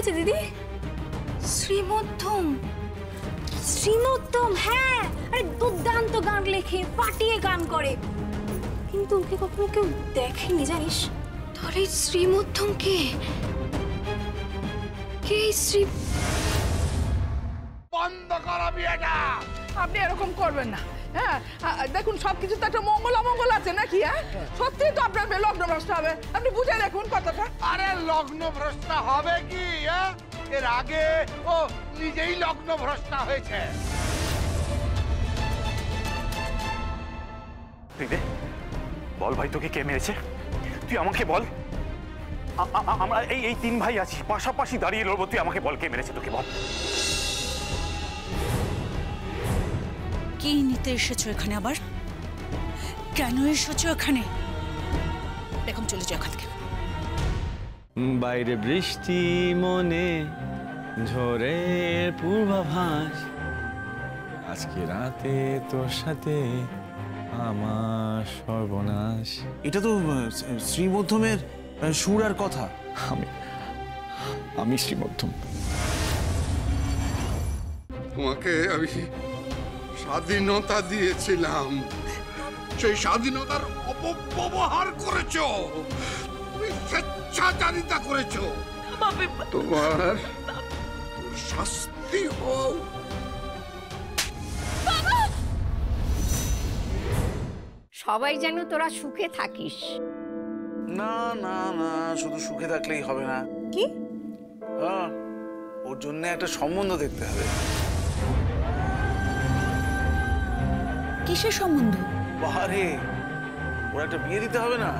হয়েছে দিদি? শ্রীমধ্যম, শ্রীমধ্যম, হ্যাঁ, আরে দুর্দান্ত গান লেখে, ফাটিয়ে গান করে, কিন্তু ওকে কখনো কেউ দেখেনি জানিস? তাহলে শ্রীমধ্যম কে? কে শ্রী? বন্ধ করো বিয়েটা। আপনি এরকম করবেন না। হ্যাঁ, দেখুন সবকিছু তো একটা মঙ্গল অমঙ্গল আছে নাকি? হ্যাঁ, সত্যি তো আপনার লগ্ন ভ্রষ্ট হবে। আপনি বুঝে দেখুন কথাটা। আরে লগ্ন ভ্রষ্ট হবে কি? এর আগে ও নিজেই লগ্ন ভ্রষ্ট হয়েছে। বল ভাই, তোকে কে মেরেছে? তুই আমাকে বল। আমরা এই তিন ভাই আছি, পাশাপাশি দাঁড়িয়ে লড়বো। তুই আমাকে বল, কে মেরেছে তোকে? বল। কি নিতে এসেছো এখানে আবার? কেন এসেছো এখানে? দেখুন চলে যাও এখান থেকে। বাইরে বৃষ্টি, মনে ঝড়ের পূর্বাভাস, আজকে রাতে তোর সাথে আমার সর্বনাশ। এটা তো শ্রীমধ্যমের সুর আর কথা। আমি শ্রীমধ্যম। তোমাকে আমি স্বাধীনতা দিয়েছিলাম, সেই স্বাধীনতার অপব্যবহার করেছো, তুমি স্বেচ্ছাচারিতা করেছো। তোমার শাস্তি হোক। সবাই যেন তোরা সুখে থাকিস। না না না, শুধু সুখে থাকলেই হবে না। কি? হ্যাঁ, ওর জন্য একটা সম্বন্ধ দেখতে হবে। কিসের সম্বন্ধ? বাহারে ওর একটা বিয়ে দিতে হবে না?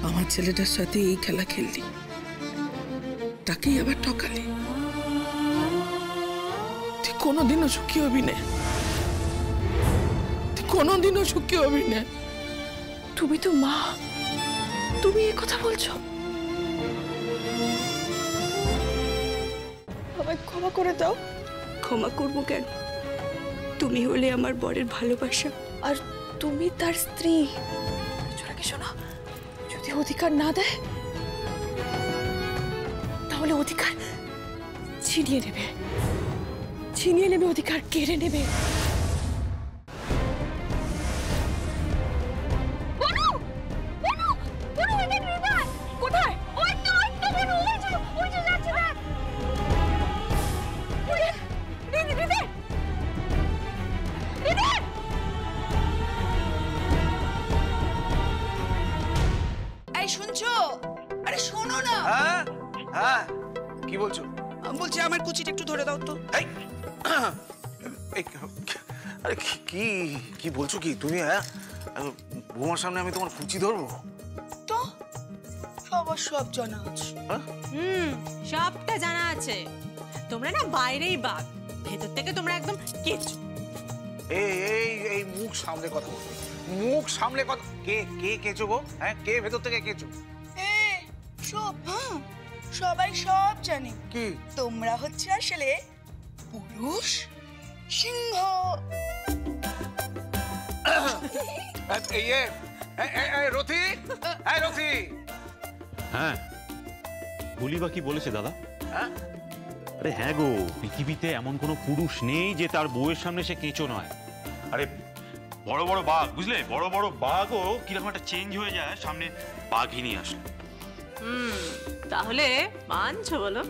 আমার ছেলেটার সাথে এই খেলা খেললি, তাকেই আবার ঠকালি। তুই কোনোদিনও সুখী হবি না, তুই কোনোদিনও সুখী হবি না। তুমি তো মা, তুমি এই কথা বলছো? আমায় ক্ষমা করে দাও। ক্ষমা করবো কেন? তুমি হলে আমার বরের ভালোবাসা, আর তুমি তার স্ত্রী। শোনো, যদি অধিকার না দেয় তাহলে অধিকার ছিনিয়ে নেবে, অধিকার কেড়ে নেবে। শুনছো? আরে শোনো না। হ্যাঁ হ্যাঁ, কি বলছো? বলছি আমার কুচিটা একটু ধরে দাও তো। আরে কি কি বলছো কি তুমি? হ্যাঁ, বৌমার সামনে আমি তোমার কুচি ধরবো? তো সবার সব জানা আছে। সবটা জানা আছে। তোমরা না বাইরেই বাঘ, ভেতর থেকে তোমরা একদম কেঁচো। এই মুখ সামলে কথা বলবে, মুখ সামলে কথা। কে কে কেঁচো গো? হ্যাঁ, কে ভেতর থেকে কেঁচো? সবাই সব জানে। কি? তোমরা হচ্ছে আসলে পুরুষ সিংহ। রথি, রথি। হ্যাঁ, বলি বা কি বলেছে দাদা? হ্যাঁ, আরে হ্যাঁ গো, পৃথিবীতে এমন কোনো পুরুষ নেই যে তার বউয়ের সামনে সে কেঁচো নয়। আরে বড় বড় বাঘ, বুঝলে, বড় বড় বাঘও কিরকম একটা চেঞ্জ হয়ে যায় সামনে বাঘই নিয়ে আসলে। তাহলে মানছো বলো?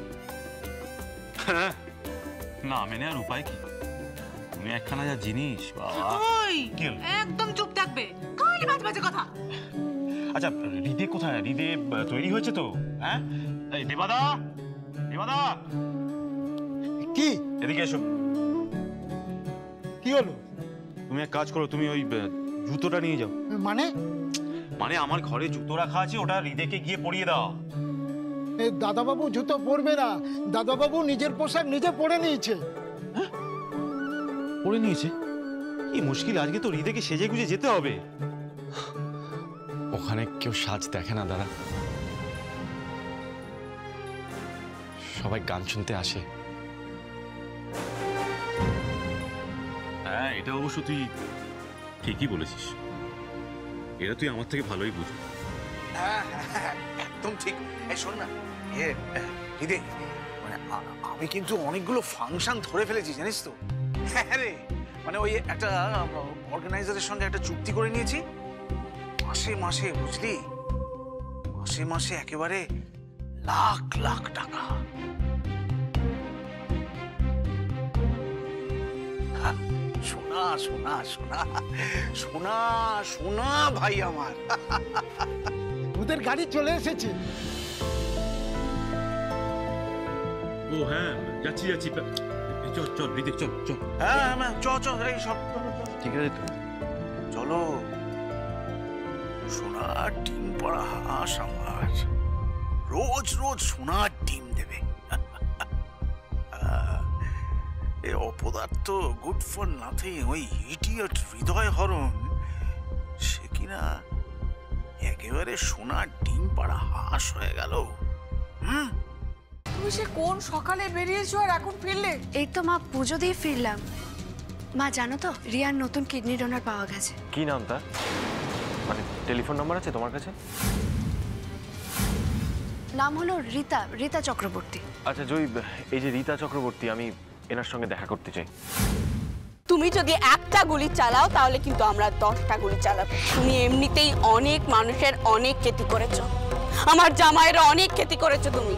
না মেনে আর উপায় কি? তুমি একখানা যা জিনিস, বাবা। ওই একদম চুপ থাকবে, খালি বাজে বাজে কথা। আচ্ছা, হৃদে কোথায়? হৃদে তৈরি হয়েছে তো? হ্যাঁ, দেবাদা, দেবাদা, কি? এদিকে এসো। কি হলো? তুমি এক কাজ করো, তুমি ওই জুতোটা নিয়ে যাও। মানে আমার ঘরে জুতো রাখা আছে, ওটা হৃদেকে গিয়ে পরিয়ে দাও। দাদাবাবু জুতো পরবে না, দাদাবাবু নিজের পোশাক নিজে পরে নিয়েছে। পরে নিয়েছে? কি মুশকিল, আজকে তো হৃদেকে সেজে গুজে যেতে হবে। ওখানে কেউ সাজ দেখে না দাদা, সবাই গান শুনতে আসে। হ্যাঁ, এটা অবশ্য তুই ঠিকই বলেছিস। এটা তুই আমার থেকে ভালোই বুঝবি। একদম ঠিক। এই শোন না, হৃদে, মানে আমি কিন্তু অনেকগুলো ফাংশন ধরে ফেলেছি জানিস তো। হ্যাঁ রে, মানে ওই একটা অর্গানাইজারের সঙ্গে একটা চুক্তি করে নিয়েছি, মাসে মাসে, বুঝলি, মাসে মাসে একেবারে লাখ লাখ টাকা। সোনা সোনা সোনা সোনা সোনা ভাই আমার। ওদের গাড়ি চলে এসেছে। ও হ্যাঁ, যাচ্ছি যাচ্ছি। চল চল ঋতিক, চল চল। হ্যাঁ চল চল, এই সব ঠিক আছে তো, চলো। সোনার ডিম পড়া হাঁস আমার রোজ রোজ সোনার ডিম দেবে। এ অপদার্থ, গুড ফর নাথিং, ওই ইডিয়ট হৃদয় হরণ, সে কিনা একেবারে সোনার ডিম পাড়া হাঁস হয়ে গেল। তুমি সে কোন সকালে বেরিয়েছো আর এখন ফিরলে? এই তো মা, পুজো দিয়ে ফিরলাম। মা জানো তো, রিয়ার নতুন কিডনি ডোনার পাওয়া গেছে। কি নাম তার? মানে টেলিফোন নাম্বার আছে তোমার কাছে? নাম হলো রীতা, রীতা চক্রবর্তী। আচ্ছা জয়ী, এই যে রীতা চক্রবর্তী, আমি এনার সঙ্গে দেখা করতে চাই। তুমি যদি একটা গুলি চালাও তাহলে কিন্তু আমরা 10টা গুলি চালাবো। তুমি এমনিতেই অনেক মানুষের অনেক ক্ষতি করেছো, আমার জামাইয়ের অনেক ক্ষতি করেছো। তুমি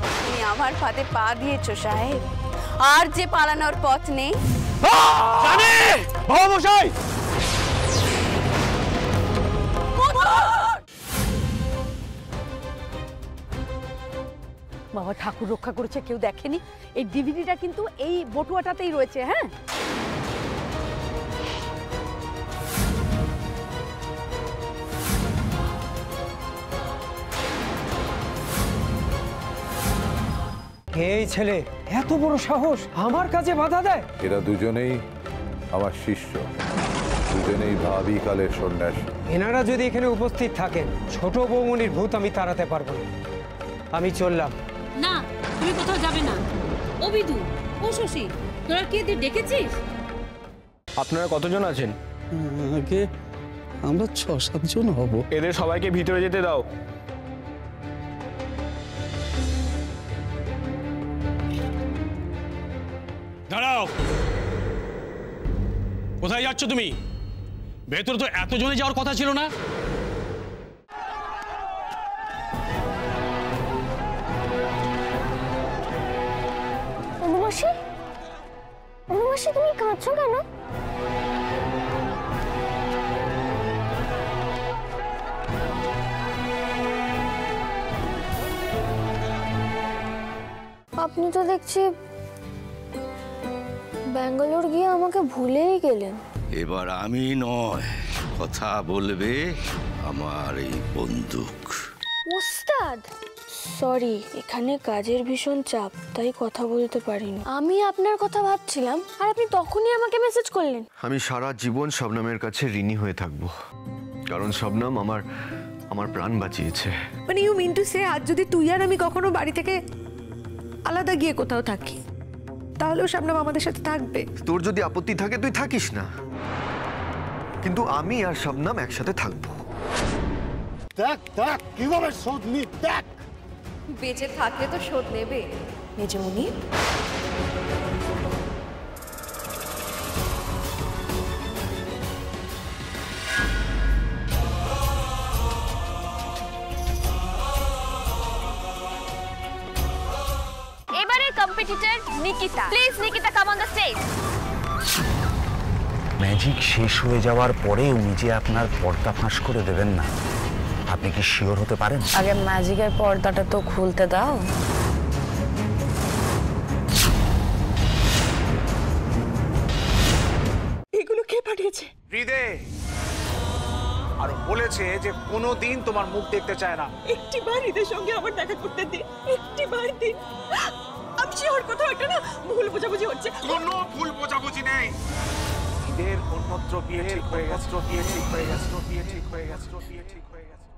আমার ফাঁদে পা দিয়েছো সাহেব, আর যে পালানোর পথ নেই। বাবা ঠাকুর রক্ষা করেছে, কেউ দেখেনি। এই ডিভিডিটা কিন্তু এই বটুয়াটাতেই রয়েছে। হ্যাঁ, এই ছেলে এত বড় সাহস আমার কাছে বাধা দেয়? এরা দুজনেই আমার শিষ্য, দুজনেই ভাবি কালের সন্ন্যাসী। এনারা যদি এখানে উপস্থিত থাকেন, ছোট বৌমনির ভূত আমি তাড়াতে পারবো না। আমি চললাম। না, তুমি কোথাও যাবে না। ও বিদু, ও শশী, তোরা কি এদের ডেকেছিস? আপনারা কতজন আছেন? আগে আমরা 6-7 জন হব। এদের সবাইকে ভিতরে যেতে দাও। দাঁড়াও, কোথায় যাচ্ছ তুমি? ভেতরে তো এতজনে যাওয়ার কথা ছিল না। অনুমাসী, অনুমাসী, তুমি কাঁদছো কেন? আপনি তো দেখছি ব্যাঙ্গালোর গিয়ে আমাকে ভুলেই গেলেন। এবার আমি নয়, কথা বলবে আমার এই বন্দুক। ওস্তাদ, সরি, এখানে কাজের ভীষণ চাপ, তাই কথা বলতে পারিনি। আমি আপনার কথা ভাবছিলাম আর আপনি তখনই আমাকে মেসেজ করলেন। আমি সারা জীবন শবনমের কাছে ঋণী হয়ে থাকবো, কারণ শবনম আমার প্রাণ বাঁচিয়েছে। মানে ইউ মিন টু সে, আজ যদি তুই আর আমি কখনো বাড়ি থেকে আলাদা গিয়ে কোথাও থাকি, তাহলেও শবনম আমাদের সাথে থাকবে। তোর যদি আপত্তি থাকে তুই থাকিস না, কিন্তু আমি আর শবনম একসাথে থাকবো। দেখ দেখ কিভাবে শোধ নি, দেখ। বেঁচে থাকলে তো শোধ নেবে মেজমুনি। এবারে competitor Nikita. Please Nikita, come on the stage. Magic শেষ হয়ে যাওয়ার পরে উনি যে আপনার পর্দা ফাঁস করে দেবেন না, আপনি কি শিওর হতে পারেন? আগে ম্যাজিকের পর্দাটা তো খুলতে দাও। এগুলো কে পাঠিয়েছে? হৃদয়। আর বলেছে যে কোনোদিন তোমার মুখ দেখতে চায় না। একটিবার হৃদয়ের সঙ্গে আমার দেখা করতে দিন, একটিবার দিন। আমি শিওর কোথাও একটা না ভুল বোঝাবুঝি হচ্ছে। কোনো ভুল বোঝাবুঝি নেই। হৃদয়ের অন্যত্র বিয়ে ঠিক হয়ে গেছে, বিয়ে ঠিক হয়ে গেছে, বিয়ে ঠিক হয়ে গেছে, বিয়ে ঠিক হয়ে গেছে।